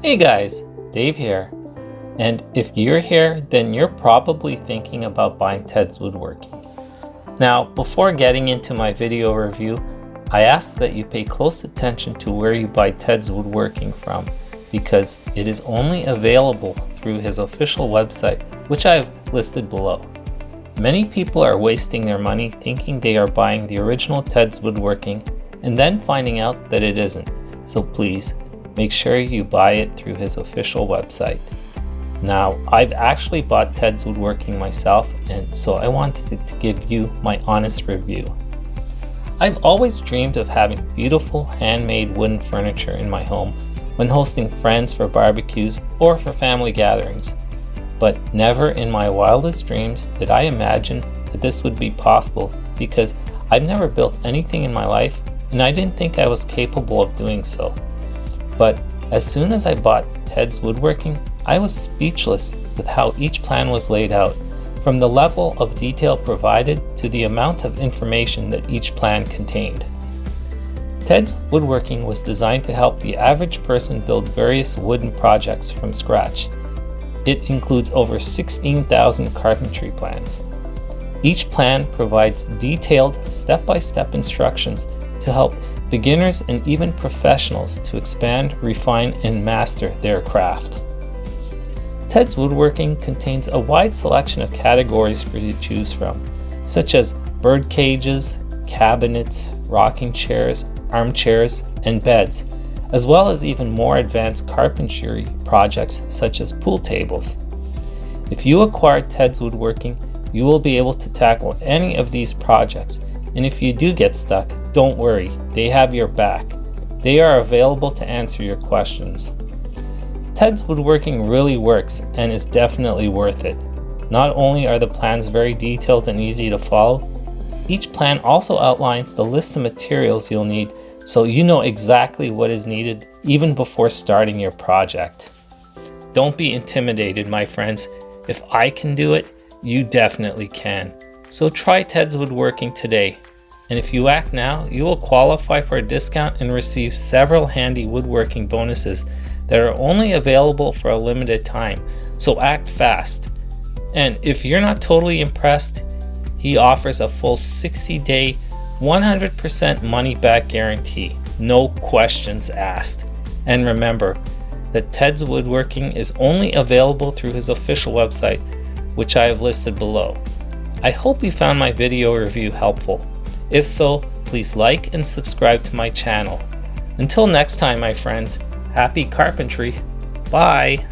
Hey guys, Dave here. And if you're here, then you're probably thinking about buying Ted's Woodworking. Now, before getting into my video review, I ask that you pay close attention to where you buy Ted's Woodworking from, because it is only available through his official website, which I've listed below. Many people are wasting their money thinking they are buying the original Ted's Woodworking and then finding out that it isn't. So please, make sure you buy it through his official website. Now, I've actually bought Ted's Woodworking myself, and so I wanted to give you my honest review. I've always dreamed of having beautiful handmade wooden furniture in my home when hosting friends for barbecues or for family gatherings, but never in my wildest dreams did I imagine that this would be possible, because I've never built anything in my life and I didn't think I was capable of doing so. But as soon as I bought Ted's Woodworking, I was speechless with how each plan was laid out, from the level of detail provided to the amount of information that each plan contained. Ted's Woodworking was designed to help the average person build various wooden projects from scratch. It includes over 16,000 carpentry plans. Each plan provides detailed step-by-step instructions to help beginners and even professionals to expand, refine, and master their craft. Ted's Woodworking contains a wide selection of categories for you to choose from, such as bird cages, cabinets, rocking chairs, armchairs, and beds, as well as even more advanced carpentry projects such as pool tables. If you acquire Ted's Woodworking, you will be able to tackle any of these projects, and if you do get stuck, don't worry, they have your back. They are available to answer your questions. Ted's Woodworking really works and is definitely worth it. Not only are the plans very detailed and easy to follow, each plan also outlines the list of materials you'll need, so you know exactly what is needed even before starting your project. Don't be intimidated, my friends. If I can do it, you definitely can. So try Ted's Woodworking today. And if you act now, you will qualify for a discount and receive several handy woodworking bonuses that are only available for a limited time. So act fast. And if you're not totally impressed, he offers a full 60-day, 100% money-back guarantee. No questions asked. And remember that Ted's Woodworking is only available through his official website, which I have listed below. I hope you found my video review helpful. If so, please like and subscribe to my channel. Until next time, my friends, happy carpentry. Bye!